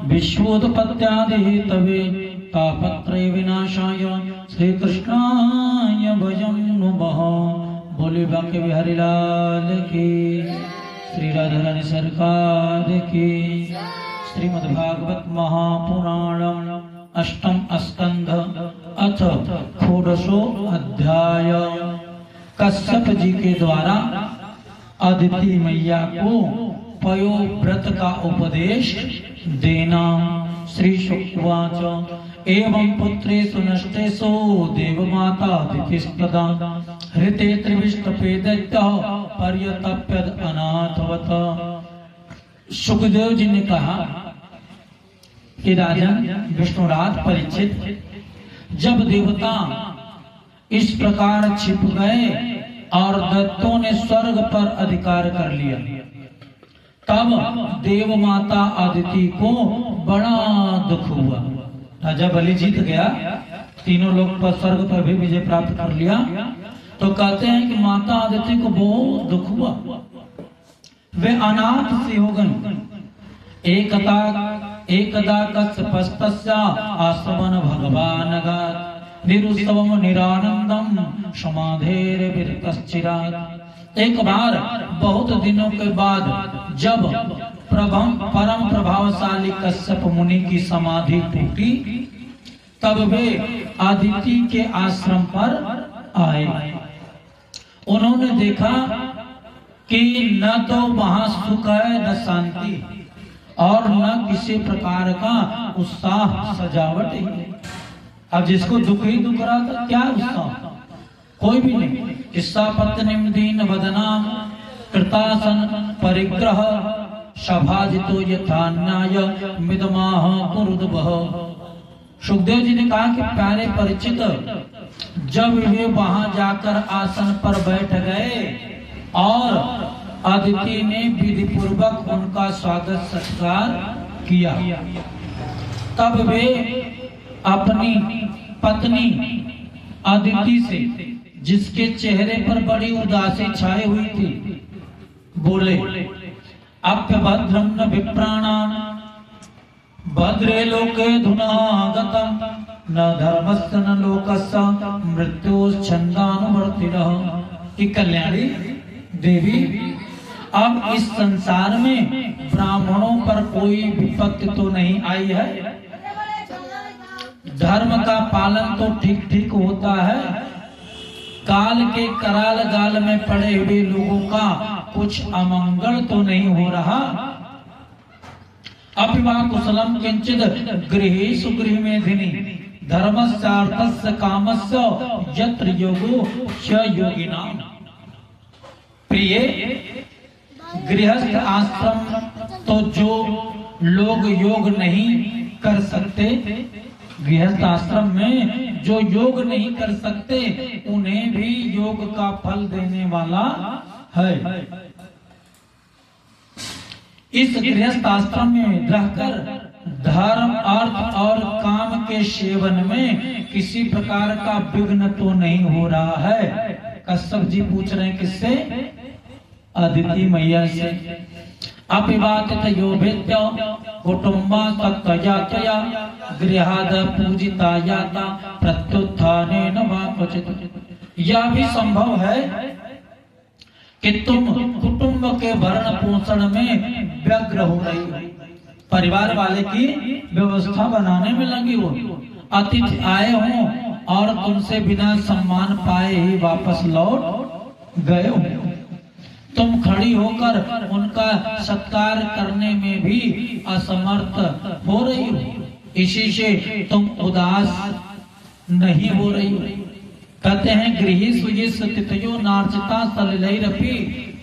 विश्वोत्पत्त्यादि Hathaway तापत्रय विनाशाय श्री कृष्णाय भजं नमः। बोले बांके बिहारी लाल की, श्री राधा रानी सरकार की। श्रीमद्भागवत महापुराणम अष्टम स्कंध अथ षोडशो अध्याय। कश्यप जी के द्वारा अदिति मैया को पयोव्रत का उपदेश देना। श्री शुकवाच एवं पुत्रेषु नष्टेषु देवमाता अदितिस्तदा हृते त्रिविष्टपे दैत्यः पर्यतप्यद अनाथवत। सुखदेव जी ने कहा कि राजन विष्णुराज परीक्षित, जब देवता इस प्रकार छिप गए और दैत्यों ने स्वर्ग पर अधिकार कर लिया, तब देव माता अदिति को बड़ा दुख हुआ। राजा बलि जीत गया, तीनों लोग पर स्वर्ग पर भी विजय प्राप्त कर लिया, तो कहते हैं कि माता अदिति को बहुत दुख हुआ, वे अनाथ सी हो गई। एकदा कश्यपस्तस्य आश्रमं भगवान् निरुत्सवम निरानंदम समाधेर विरतश्चिरात्। एक बार बहुत दिनों के बाद जब परम प्रभावशाली कश्यप मुनि की समाधि टूटी, तब वे अदिति के आश्रम पर आए। उन्होंने देखा कि न तो वहां सुख है न शांति और न किसी प्रकार का उत्साह सजावट है। अब जिसको दुख ही दुख रहा था, क्या उत्साह, कोई भी नहीं। किस्सा पत्नीम दीन वदनाम कृतासन परिग्रह सभाजितो यथान्याय मिदमाह कुरुद्भः। सुखदेव जी ने कहा कि प्यारे परिचित, जब वे वहां जाकर आसन पर बैठ गए और अदिति ने विधि पूर्वक उनका स्वागत सत्कार किया, तब वे अपनी पत्नी अदिति से, जिसके चेहरे पर बड़ी उदासी छाई हुई थी, बोले अप्यभद्रं न विप्राणां भद्रे लोके धुनागतं न धर्मस्य न लोकस्य मृत्युश्छन्दानुवर्तिनः। कि कल्याणी देवी, अब इस संसार में ब्राह्मणों पर कोई विपत्ति तो नहीं आई है, धर्म का पालन तो ठीक ठीक होता है, काल के कराल गाल में पड़े हुए लोगों का कुछ अमंगल तो नहीं हो रहा। अपिवा कुशलम किंचित गृहेषु गृहमेधिनी धर्मस्य अर्थस्य कामस्य यत्र योगो च योगिनां। प्रिय, गृहस्थ आश्रम तो जो लोग योग नहीं कर सकते, गृहस्थ आश्रम में जो योग नहीं कर सकते, उन्हें भी योग का फल देने वाला है। इस गृहस्थ आश्रम में रहकर धर्म अर्थ और काम के सेवन में किसी प्रकार का विघ्न तो नहीं हो रहा है। कश्यप जी पूछ रहे हैं किससे? अदिति मैया से। अपिवातित यो भेद्य कुटुंबा तत्तया गृहाद पूजिता याता प्रत्युत्थानेन वा क्वचित्। यह भी संभव है कि तुम कुटुंब के भरण पोषण में व्यग्र हो रही हो, परिवार वाले की व्यवस्था बनाने में लगी हो, अतिथि आए हो और तुमसे बिना सम्मान पाए ही वापस लौट गए हो, तुम खड़ी होकर उनका सत्कार करने में भी असमर्थ हो रही हो, इसी से तुम उदास नहीं हो रही हो। कहते हैं गृहीषु तिथयो नार्चिता सलिलैरपि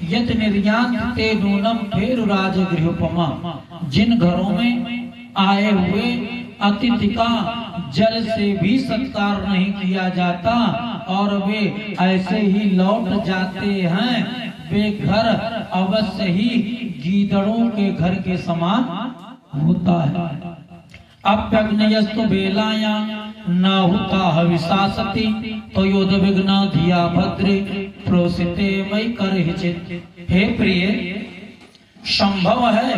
यत निर्यात ते नूनम फेरु राजगृहोपमा। जिन घरों में आए हुए अतिथि का जल से भी सत्कार नहीं किया जाता और वे ऐसे ही लौट जाते हैं, वे घर अवश्य ही गीदड़ों के घर के समान होता है। अप्यग्नयस्तु बेलाया न होता हविषासति तो योद विघ्न धिया भद्रे प्रोसिते मई कर। हे प्रिय, संभव है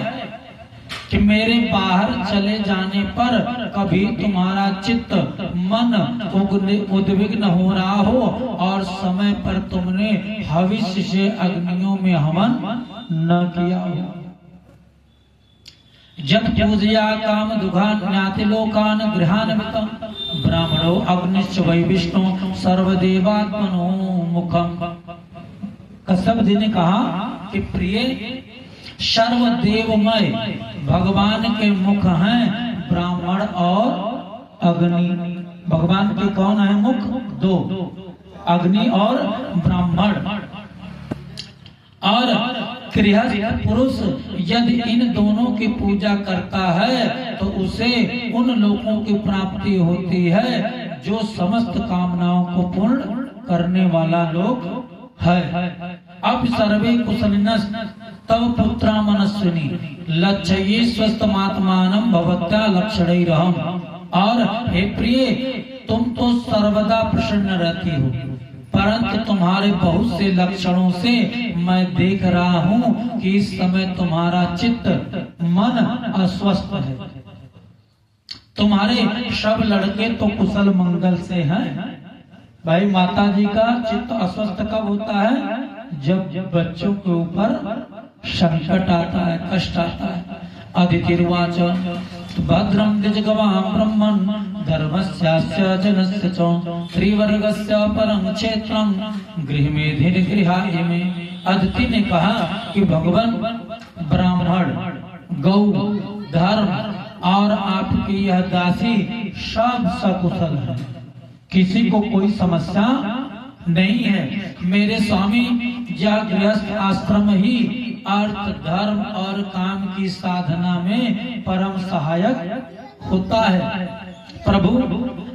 कि मेरे बाहर चले जाने पर कभी तुम्हारा चित्त मन उद्विग्न हो रहा हो और समय पर तुमने भविष्य से अग्नियों में हवन न किया हो। जब पूजया काम दुघान ज्ञाति लोकान गृहान वितम ब्राह्मणो अग्निश्च वै विष्णु सर्वदेवात्मनो मुखम। कश्यप जी ने कहा कि प्रिय, सर्वदेवमय भगवान के मुख हैं ब्राह्मण और अग्नि। भगवान के कौन है मुख? दो, अग्नि और ब्राह्मण। और गृहस्थ पुरुष यदि इन दोनों की पूजा करता है तो उसे उन लोगों की प्राप्ति होती है जो समस्त कामनाओं को पूर्ण करने वाला लोग है। अब सर्वे कुशलिनस् तव पुत्रा मनस्विनी लक्ष्ये स्वस्थमात्मानं भवत्या लक्षणैरहम्। और हे प्रिय, तुम तो सर्वदा प्रसन्न रहती हो, परंतु तुम्हारे बहुत से लक्षणों से मैं देख रहा हूँ कि इस समय तुम्हारा चित्त मन अस्वस्थ है। तुम्हारे सब लड़के तो कुशल मंगल से हैं। भाई, माता जी का चित्त अस्वस्थ कब होता है? जब बच्चों के ऊपर संकट आता है, कष्ट आता है। अदितिर्वाच भद्रं द्विजगवां ब्रह्मन् धर्मस्यास्य जनस्य च त्रिवर्गस्य परं क्षेत्रं गृहमेधिर्गृहाय मे। अदिति ने कहा कि भगवान ब्राह्मण, गौ, धर्म और आपकी यह दासी सब सकुशल है, किसी को कोई समस्या नहीं है। मेरे स्वामी या गृहस्थ आश्रम ही अर्थ, धर्म और काम की साधना में परम सहायक होता है। प्रभु,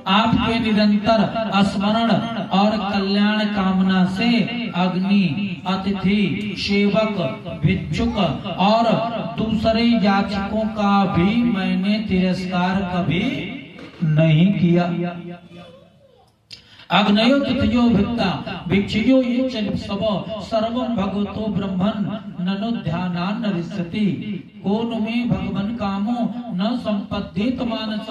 आपके निरंतर स्मरण और कल्याण कामना से अग्नि, अतिथि, सेवक, भिक्षुक और दूसरे याचकों का भी मैंने तिरस्कार कभी नहीं किया। अग्नयो तिथयो भिक्ता भिक्षयो ये चल सब सर्वं भगवतो ब्रह्मन् ननु ध्यानान् नरिष्यति। कोनो में भगवन कामो न संपद्येत मानस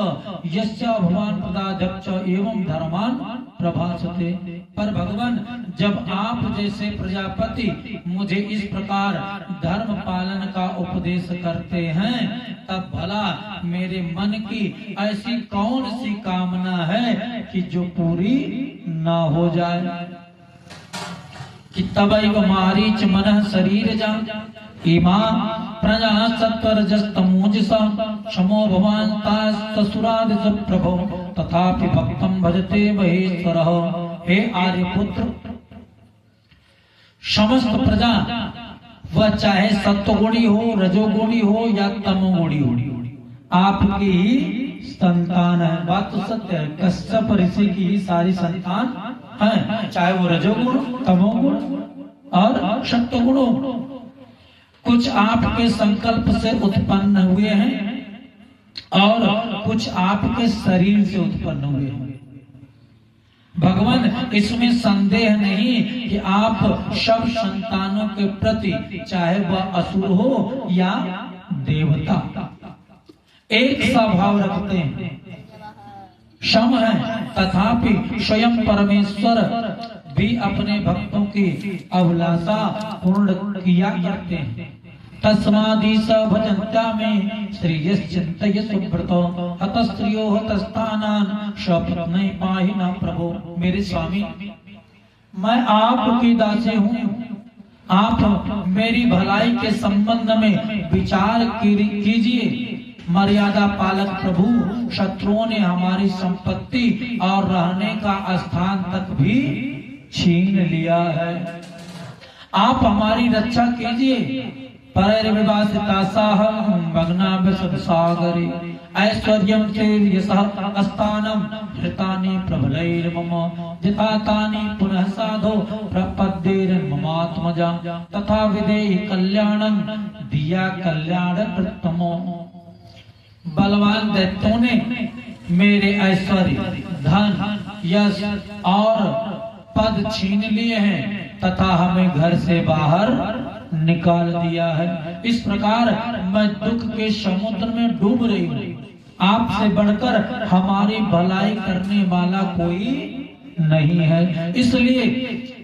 यस्य भगवान पदाध्यक्ष एवं धर्मान प्रभासते। पर भगवान, जब आप जैसे प्रजापति मुझे इस प्रकार धर्म पालन का उपदेश करते हैं, तब भला मेरे मन की ऐसी कौन सी कामना है कि जो पूरी ना हो जाए। कि तबैव मारीच मनः शरीर जा इमा प्रजा सत्वरजस्तमोजसा क्षमो भवान् तासुरादिश प्रभो तथापि भक्तं भजते महेश्वरः। हे आर्यपुत्र, समस्त प्रजा वह चाहे सत्वगुणी हो, रजोगुणी हो या तमोगुणी हो, आपकी ही संतान है। बात तो सत्य है, कश्यप ऋषि की ही सारी संतान है, चाहे वो रजोगुण, तमोगुण और सत्वगुण हो। कुछ आपके संकल्प से उत्पन्न हुए हैं और कुछ आपके शरीर से उत्पन्न हुए हैं। भगवान, इसमें संदेह नहीं कि आप सब संतानों के प्रति, चाहे वह असुर हो या देवता, एक सा भाव रखते हैं, सम है। तथापि स्वयं परमेश्वर भी अपने भक्तों की अभिलाषा पूर्ण किया करते हैं। तस्मादि स भजन्त्या में श्रेयश्चिन्तय सुब्रतो हतस्त्रियो हतस्थानान् स्वपत्नै पाहि न प्रभो। मेरे स्वामी, मैं आपकी दासी हूँ, आप मेरी भलाई के संबंध में विचार कीजिए। मर्यादा पालक प्रभु, शत्रुओं ने हमारी संपत्ति और रहने का स्थान तक भी छीन लिया है, आप हमारी रक्षा कीजिए। परैर्विवासितासाहं भग्नाभ्यसत सागरे ऐश्वर्यं तेजसः अस्तानं हृतानि प्रबलैर्मम जितातानि पुनः साधो प्रपद्येर्ममात्मजा तथा विदेहि कल्याणं दिया कल्याण कृतमो। बलवान दैत्यों ने मेरे ऐश्वर्य, धन, यश और पद छीन लिए हैं तथा हमें घर से बाहर निकाल दिया है। इस प्रकार मैं दुख के समुद्र में डूब रही हूँ। आपसे बढ़कर हमारी भलाई करने वाला कोई नहीं है। इसलिए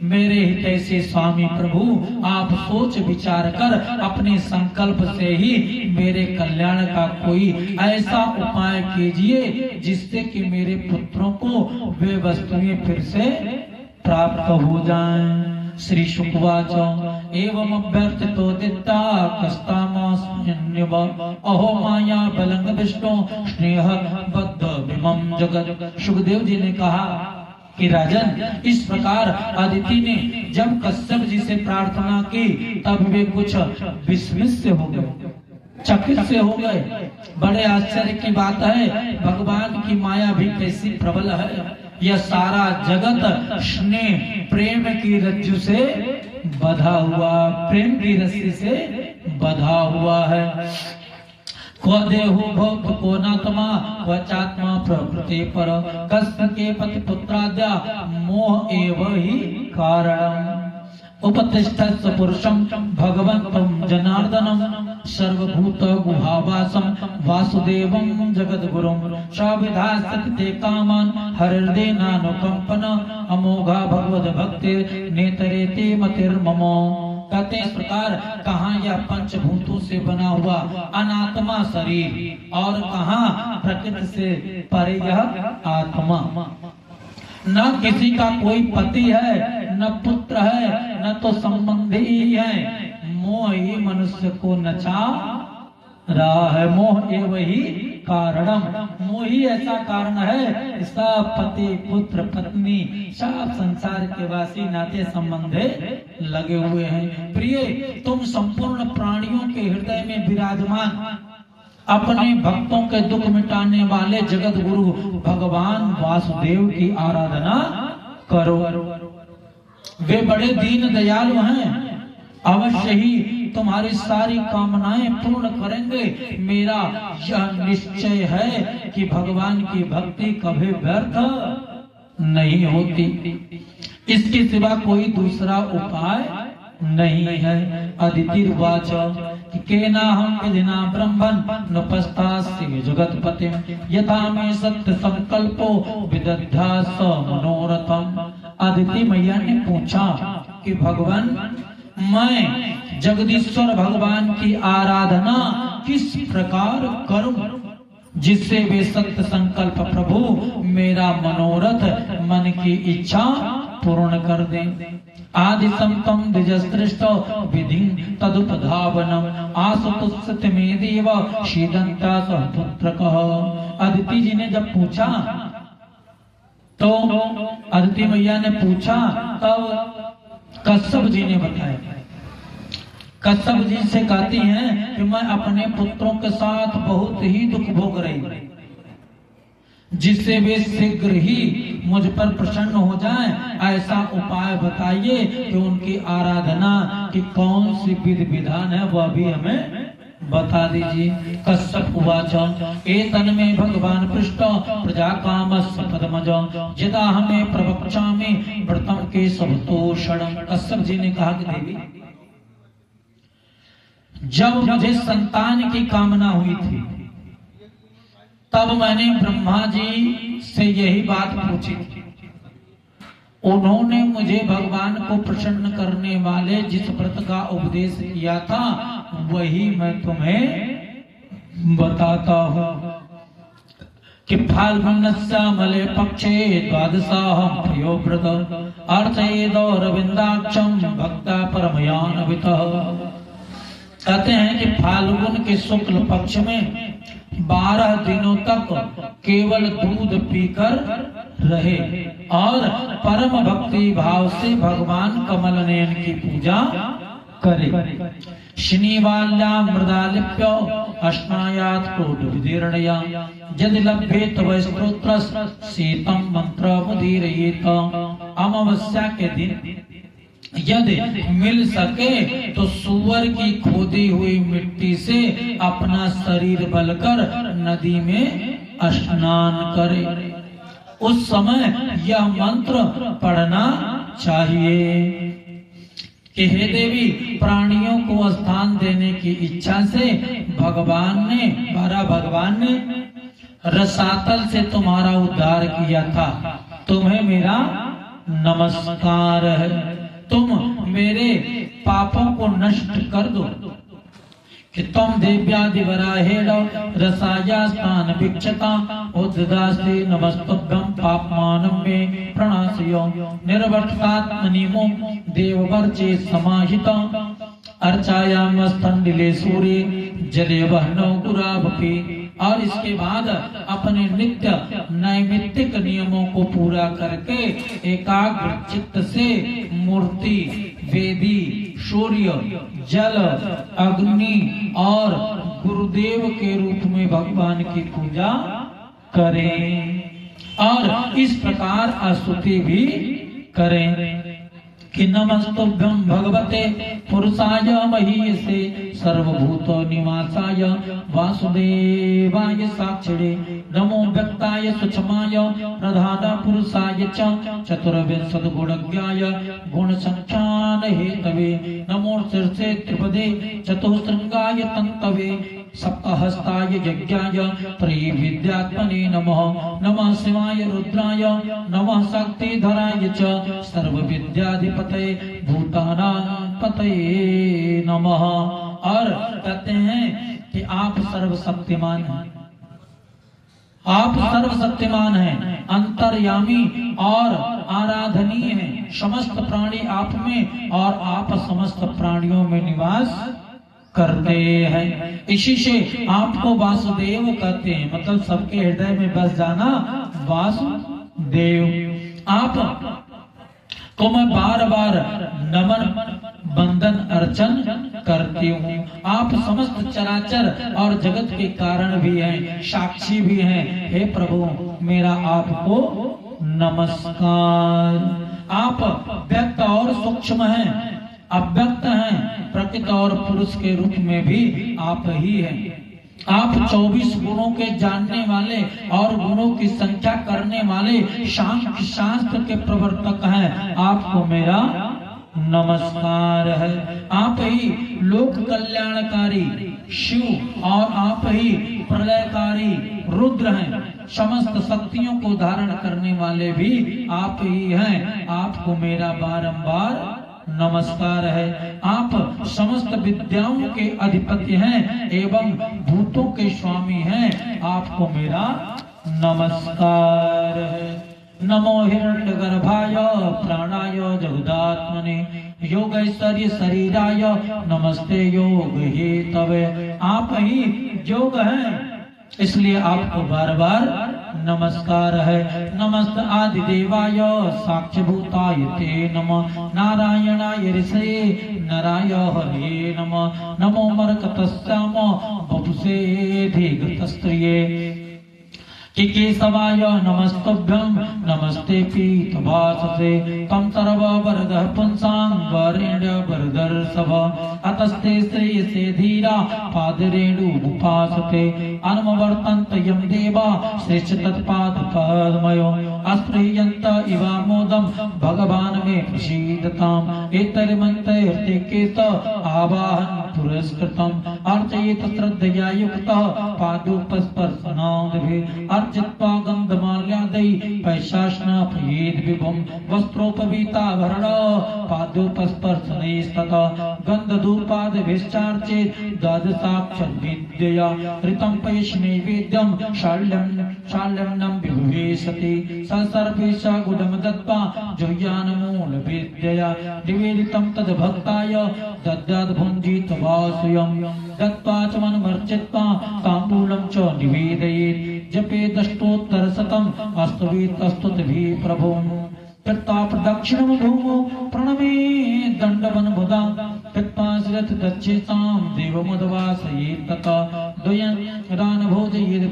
मेरे हितैषी स्वामी प्रभु, आप सोच विचार कर अपने संकल्प से ही मेरे कल्याण का कोई ऐसा उपाय कीजिए जिससे कि मेरे पुत्रों को वे वस्तुएं फिर से प्राप्त हो जाएं। श्री शुकवाच एवं अभ्यर्थितो दित्ता कस्तामास्म्यन्यव अहो माया बलंग विष्णु स्नेह बद्ध विमम जगत। सुखदेव जी ने कहा कि राजन, इस प्रकार अदिति ने जब कश्यप जी से प्रार्थना की तब वे कुछ विस्मित से हो गए, चकित से हो गए। बड़े आश्चर्य की बात है, भगवान की माया भी कैसी प्रबल है। यह सारा जगत स्नेह प्रेम की रज्जु से बंधा हुआ, प्रेम की रस्सी से बंधा हुआ है। क्व देहो भौत को नात्मा वचात्मा प्रकृति पर कस्य के पति पुत्राद्या मोह एव ही कारणम्। उपतिष्ठत् पुरुषं भगवन्तं जनार्दनं सर्वभूत गुहावासं वासुदेवं जगद्गुरुं सविधास्यति ते कामान् हरिर्देनानुकंपन अमोघा भगवद भक्ति नेतरेति मतिर्मम। कहते इस प्रकार कहाँ यह पंचभूतों से बना हुआ अनात्मा शरीर और कहाँ प्रकृति से परे यह आत्मा। न किसी का कोई पति है, न पुत्र है, न तो संबंधी ही है। मोह ही मनुष्य को नचा रहा है। मोह एव ही कारणम, मोह ही ऐसा कारण है। सब पति पुत्र पत्नी सब संसार के वासी नाते संबंधे लगे हुए हैं। प्रिय, तुम संपूर्ण प्राणियों के हृदय में विराजमान अपने भक्तों के दुख मिटाने वाले जगत गुरु भगवान वासुदेव की आराधना करो। वे बड़े दीन दयालु हैं, अवश्य ही तुम्हारी सारी कामनाएं पूर्ण करेंगे। मेरा यह निश्चय है कि भगवान की भक्ति कभी व्यर्थ नहीं होती। इसके सिवा कोई दूसरा उपाय नहीं है। अदिति उवाच केना हम विधिना ब्रह्मन् नुपस्थास्ति जगत्पतिं यथा मे सत्य संकल्पो विदध्यास मनोरथम। अदिति मैया ने पूछा कि भगवान, मैं जगदीश्वर भगवान की आराधना किस प्रकार करूं जिससे वे सत्य संकल्प प्रभु मेरा मनोरथ मन की इच्छा पूर्ण कर दें। आदि संतम द्विजसृष्ट विधि तदुपधावनम आसुतुस्सत में देव शीदंता सहपुत्रकः। अदिति जी ने जब पूछा तो अदिति मैया ने पूछा, तब कश्यप जी ने बताया। कश्यप जी से कहती हैं कि मैं अपने पुत्रों के साथ बहुत ही दुख भोग रही हूं, जिससे वे शीघ्र ही मुझ पर प्रसन्न हो जाएं। ऐसा उपाय बताइए कि उनकी आराधना की कौन सी विधि विधान है वह भी हमें बता दीजिए। कश्यप उवाच एतन में भगवान पृष्ठ प्रजा कामस्य पदमज यदा हमें प्रवक्ष्यामि व्रतम के सबतोषणम। कश्यप जी ने कहा कि देवी, जब मुझे संतान की कामना हुई थी तब मैंने ब्रह्मा जी से यही बात पूछी थी। उन्होंने मुझे भगवान को प्रसन्न करने वाले जिस व्रत का उपदेश किया था वही मैं तुम्हें बताता हूँ कि फाल्गुनस्यामले पक्षे द्वादशाहं प्रियो व्रत अर्थयेदौरविन्दाक्षं भक्ता परमयान्वितः। कहते हैं कि फाल्गुन के शुक्ल पक्ष में 12 दिनों तक केवल दूध पीकर रहे और परम भक्ति भाव से भगवान कमल नयन की पूजा करे। शनिवाल्या मृदालिप्य अस्नायात क्रोध विदीर्णया यदि लभ्ये तव स्तोत्र शीतम मंत्र मुदीरयेत। अमावस्या के दिन यदि मिल सके तो सुअर की खोदी हुई मिट्टी से अपना शरीर बलकर नदी में स्नान करे। उस समय यह मंत्र पढ़ना चाहिए। कि हे देवी, प्राणियों को स्थान देने की इच्छा से भगवान ने रसातल से तुम्हारा उद्धार किया था। तुम्हें मेरा नमस्कार है। तुम मेरे पापों को नष्ट कर दो कि तुम देव्यादिवराहेण रसाया स्थान भिक्षता उद्दास्ते नमस्तभ्यं पापमानं मे प्रणाशयो निर्वर्तात्मनिमो देववर्चे समाहिता अर्चायाम स्तंडिले सूर्य जले वहनो गुरावपि। और इसके बाद अपने नित्य नैमित्तिक नियमों को पूरा करके एकाग्र चित्त से मूर्ति, वेदी, सूर्य, जल, अग्नि और गुरुदेव के रूप में भगवान की पूजा करें और इस प्रकार स्तुति भी करें कि नमस्तुभ्यं भगवते पुरुषाय महीयसे सर्वभूत निवासाय वासुदेवाय साक्षिणे नमो व्यक्ताय सुषमाय प्रधान पुरुषाय च चतुर्विंशति गुणज्ञाय गुण संख्यान हेतवे नमो शीर्षे त्रिपदे चतुःशृंगाय तंतवे सप्तहस्ताय यज्ञाय त्रिविद्यात्मने नमः। नमः शिवाय रुद्राय नमः शक्तिधराय च सर्वविद्याधिपतये भूतानां पतये नमः। और कहते हैं कि आप सर्वशक्तिमान हैं, आप सर्वशक्तिमान हैं, अंतर्यामी और आराधनीय हैं। समस्त प्राणी आप में और आप समस्त प्राणियों में निवास करते हैं। इसी से आपको वासुदेव कहते हैं, मतलब सबके हृदय में बस जाना वासुदेव। आप को मैं बार बार नमन बंदन अर्चन करती हूँ। आप समस्त चराचर और जगत के कारण भी हैं, साक्षी भी हैं। हे प्रभु, मेरा आपको नमस्कार। आप व्यक्त और सूक्ष्म हैं, अव्यक्त हैं, प्रकृति और पुरुष के रूप में भी आप ही हैं। आप 24 गुणों के जानने वाले और गुणों की संख्या करने वाले शास्त्र के प्रवर्तक हैं। आपको मेरा नमस्कार है। आप ही लोक कल्याणकारी शिव और आप ही प्रलयकारी रुद्र हैं। समस्त शक्तियों को धारण करने वाले भी आप ही हैं। आपको मेरा बारंबार नमस्कार है। आप समस्त विद्याओं के अधिपति हैं एवं भूतों के स्वामी हैं। आपको मेरा नमस्कार है। नमो हिरण्यगर्भाय प्राणाय जगदात्मने योगैश्वर्य शरीराय नमस्ते योग हेतवे। आप ही योग हैं, इसलिए आपको बार बार नमस्कार है। नमस्त आदि देवाय साक्षीभूताय ते नमः। नारायणाय ऋषये नराय हरे नमः। नमो मरकतस्याम वपुषे धीघृतस्त्रिये केशवाय नमस्तुभ्यं नमस्ते पीतवाससे तम सर्ववरदः पुंसां वरेण्य वरदर्शव अतस्ते श्रेयसे धीरा पादरेणुमुपासते अनुवर्तन्त यं देवा श्रेष्ठ तत्पाद पद्मयो अस्पृह्यन्त इवामोदं भगवान् मे प्रसीदताम् एतर्मन्ते हृते केत आवाहन पुरस्कृतम् अर्चयेत श्रद्धया युक्तः पादोपस्पर्शनादभिः अर्चित्वा गन्धमाल्यादै पैशास्नापयेद् विभुं वस्त्रोपवीताभरण पादोपस्पर्शनैस्ततः गन्धधूपादिभिश्चार्चेत् द्वादशाक्षरविद्यया ऋतं पैशनैवेद्यं शाल्यन्नं विभवेशति सर्वेश गुडं दत्त्वा जुह्यान्मूलविद्यया निवेदितं तद्भक्ताय दद्याद् भुञ्जीत वासुयं दत्त्वा च मनमर्चित्वा ताम्बूलं च निवेदयेत् जपेदष्टोत्तरशतम् अस्तुभिः प्रभुम् कृत्वा प्रदक्षिणं भूमौ प्रणमे दण्डवनमुदा कृत्वा शिरः दक्षिणां देवमुद्वासयेत् ततः द्वयरान्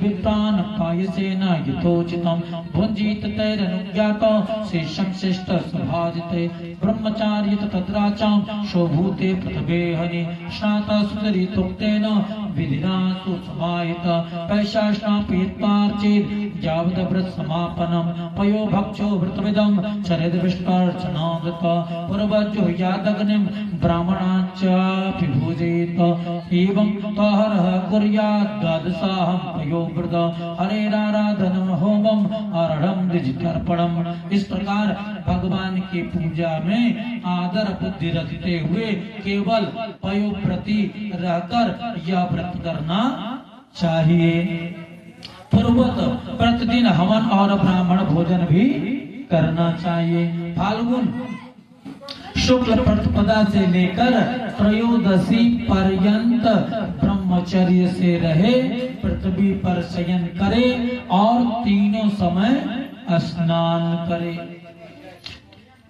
विप्रान् पायसेन यथोचितं भुञ्जीत तैरनुज्ञातः शेषं शिष्ट सभाजिते ब्रह्मचार्य तद्राचां शोभूते पृथ्वे हनि स्नाता सुतरितोक्तेन विधिना सुसमाहित पैशाश्नापयित्वार्चेत् यावद् व्रत समापनम पयो भक्षो व्रतमिदं चरेद विष्टार्चनादत पूर्वजो यादग्निं ब्राह्मणाच्च विभूजेत एवं तहरः कुर्यात् द्वादशाहं पयो व्रत हरेराराधनं होमं अर्हं द्विजतर्पणम्। इस प्रकार भगवान की पूजा में आदर बुद्धि रखते हुए केवल पयोव्रती रहकर यह व्रत करना चाहिए। पूर्वत प्रतिदिन हवन और ब्राह्मण भोजन भी करना चाहिए। फाल्गुन शुक्ल प्रतिपदा से लेकर त्रयोदशी पर्यंत ब्रह्मचर्य से रहे, पृथ्वी पर शयन करे और तीनों समय स्नान करे।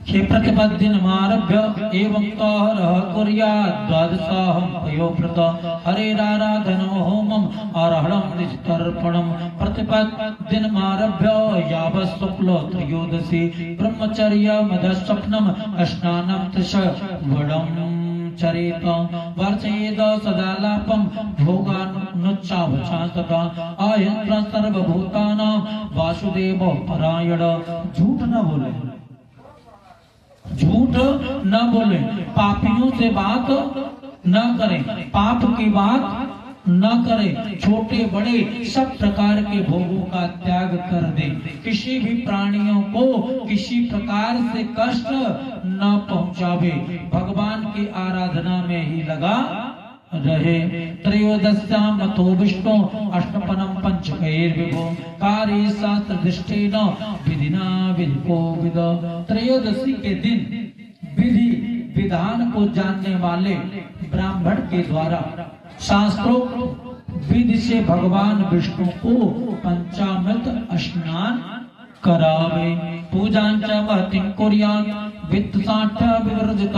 हे प्रतिपद्दिनमारभ्य एवं तहरः कुर्यात् द्वादशाहं पयोव्रत हरेराराधनं होमं अर्हं द्विजतर्पणम्। प्रतिपद्दिनमारभ्य यावत् शुक्ल त्रयोदशी ब्रह्मचर्यमदस्वप्नम् स्नानं त्रिशवणं चरेत वर्षेद सदालापं भोगानुच्चावचां तथा आयन्त्रं सर्वभूतानां वासुदेव परायण। झूठ न बोले, झूठ न बोले, पापियों से बात न करें, पाप की बात न करें, छोटे बड़े सब प्रकार के भोगों का त्याग कर दें, किसी भी प्राणियों को किसी प्रकार से कष्ट न पहुंचावे, भगवान की आराधना में ही लगा रहे। त्रयोदश्यां मतो विष्णु अष्टपनम पंचकैर्विभो कार्य शास्त्र दृष्टेन विधिना विधिको विद। त्रयोदशी के दिन विधि विधान को जानने वाले ब्राह्मण के द्वारा शास्त्रोक्त विधि से भगवान विष्णु को पंचामृत स्नान करावे। पूजांच महतिं कुर्यात् वित्तसाठ्य विवर्जित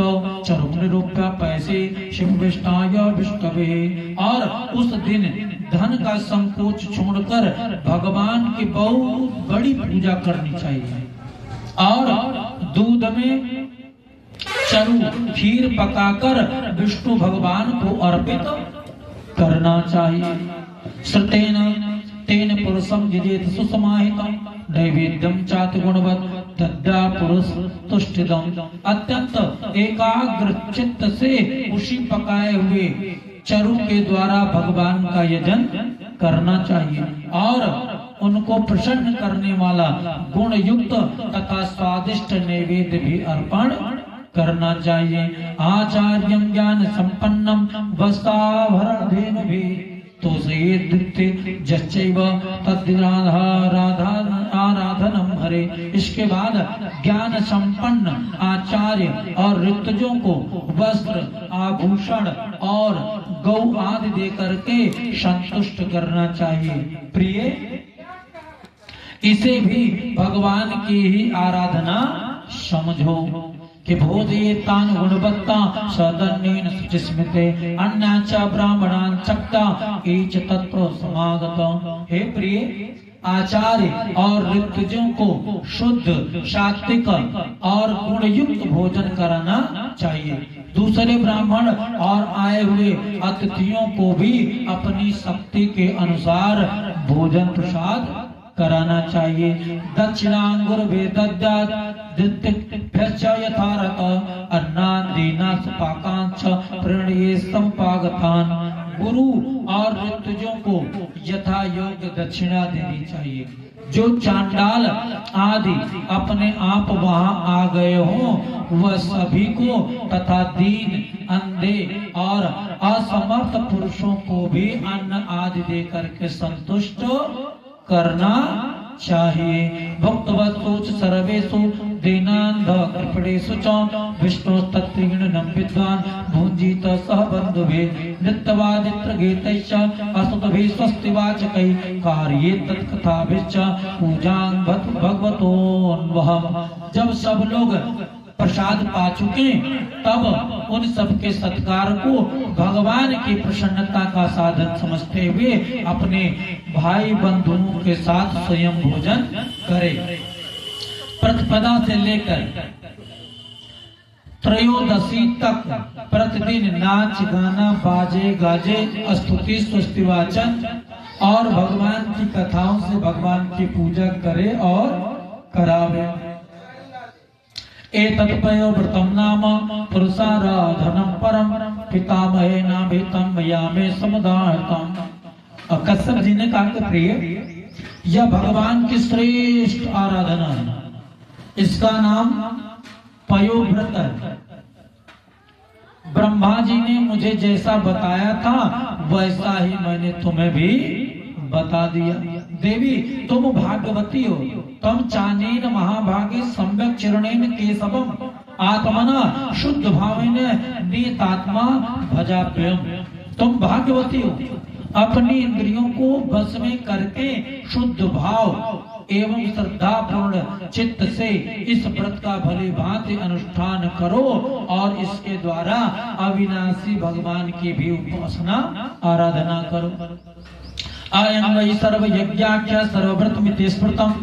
चरुम निरूप्य पैसे शिव विष्णाय विष्णवे। और उस दिन धन का संकोच छोड़कर भगवान की बहुत बड़ी पूजा करनी चाहिए और दूध में चरु खीर पकाकर विष्णु भगवान को अर्पित करना चाहिए। श्रुतेन तेन पुरुषं जिजेत सुसमाहितं नैवेद्यं चाति गुणवत् तद्या पुरुष तुष्टिदम्। अत्यंत एकाग्र चित्त से उसी पकाए हुए चरु के द्वारा भगवान का यजन करना चाहिए और उनको प्रसन्न करने वाला गुण युक्त तथा स्वादिष्ट नैवेद्य भी अर्पण करना चाहिए। आचार्यं ज्ञान संपन्नम वस्ताभरणेन भी तो आराधनम हरे। इसके बाद ज्ञान संपन्न आचार्य और ऋतजों को वस्त्र आभूषण और गौ आदि दे करके संतुष्ट करना चाहिए। प्रिय, इसे भी भगवान की ही आराधना समझो कि भोजे तान गुणवत्ता सदन्नेन सुचिस्मिते अन्याच ब्राह्मणान चक्ता एच तत्व समागत। हे प्रिय, आचार्य और ऋतजों को शुद्ध सात्विक और गुणयुक्त भोजन कराना चाहिए। दूसरे ब्राह्मण और आए हुए अतिथियों को भी अपनी शक्ति के अनुसार भोजन प्रसाद कराना चाहिए। दक्षिणांगुर्वे दद्यात् दित्तिभ्यश्च यथारथ अन्नादीना सुपाकांच प्रणये संपागतान्। गुरु और ऋतजों को यथा योग्य दक्षिणा देनी चाहिए। जो चांडाल आदि अपने आप वहां आ गए हों वह सभी को तथा दीन, अंधे और असमर्थ पुरुषों को भी अन्न आदि देकर के संतुष्ट करना चाहिए। भक्तवत्सु सर्वेषु दीनान्ध कृपणेषु च विष्णु तत्त्रिगुणं विद्वान् भुञ्जीत सह बन्धुभिः नृत्यवादित्र गीतैश्च असुतभिः स्वस्तिवाचकैः कार्ये तत्कथाभिश्च पूजां भगवतोऽन्वहम्। जब सब लोग प्रसाद पा चुके तब उन सबके सत्कार को भगवान की प्रसन्नता का साधन समझते हुए अपने भाई बंधुओं के साथ स्वयं भोजन करे। प्रतिपदा से लेकर त्रयोदशी तक प्रतिदिन नाच गाना बाजे गाजे स्तुति स्तुति वाचन और भगवान की कथाओं से भगवान की पूजा करे और करावे। एतत्पयो व्रतम नाम पुरुषाराधनम परम पितामहेन भीतम यामे समुदायतम। कश्यप जी ने कहा कि प्रिय, यह भगवान की श्रेष्ठ आराधना है, इसका नाम पयोव्रत है। ब्रह्मा जी ने मुझे जैसा बताया था वैसा ही मैंने तुम्हें भी बता दिया। देवी तुम भाग्यवती हो, तम चानेन महाभागे सम्यक चरणेन केशवम आत्मना शुद्ध भावेन नीतात्मा भजाप्यम। तुम भाग्यवती हो, अपनी इंद्रियों को वश में करके शुद्ध भाव एवं श्रद्धा पूर्ण चित्त से इस व्रत का भली भांति अनुष्ठान करो और इसके द्वारा अविनाशी भगवान की भी उपासना आराधना करो। अयं वै सर्व यज्ञाख्य सर्वव्रतमिति स्मृतम्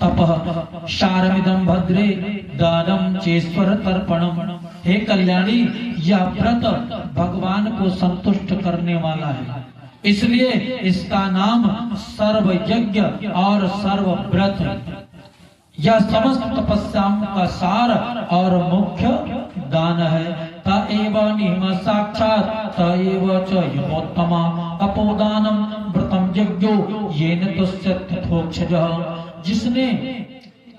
तपः शारमिदं भद्रे दानम चेश्वर तर्पणम। हे कल्याणी, यह व्रत भगवान को संतुष्ट करने वाला है, इसलिए इसका नाम सर्व यज्ञ और सर्व व्रत है। यह समस्त तपस्याओं का सार और मुख्य दान है। तएव नियम साक्षात् तएव च यमोत्तमा तपोदानम व्रतम यज्ञो येन तुष्यति तथोक्षजः।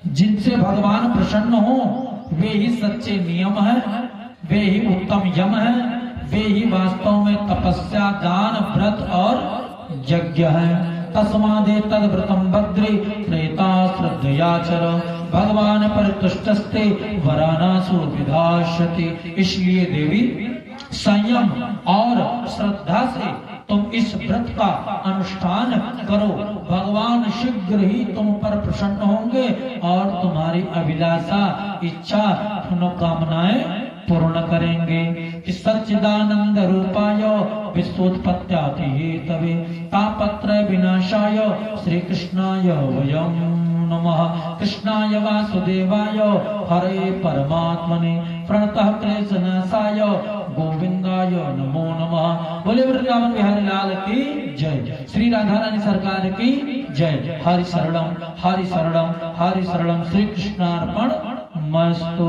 जिनसे भगवान प्रसन्न हो वे ही सच्चे नियम है, वे ही उत्तम यम है, वे ही वास्तव में तपस्या दान व्रत और यज्ञ है। तस्मादे तद व्रतम भद्रे प्रेता श्रद्धयाचर भगवान पर तुष्टस्ते वरानासु विधास्यति। इसलिए देवी संयम और श्रद्धा से तुम इस व्रत का अनुष्ठान करो, भगवान शीघ्र ही तुम पर प्रसन्न होंगे और तुम्हारी अभिलाषा इच्छा मनोकामनाएं पूर्ण करेंगे। कि सच्चिदानंद रूपाय विश्वोत्पत्त्यादि हेतवे तापत्रय विनाशाय श्री कृष्णाय वयं नमः। कृष्णाय वासुदेवाय हरे परमात्मने प्रणतः क्लेशनाशाय गोविंदाय नमो नमः। बोले वृंदावन बिहारी लाल की जय, श्री राधा रानी सरकार की जय। हरि शरणम हरि शरणम हरि शरणम। श्री कृष्णार्पण मस्तु।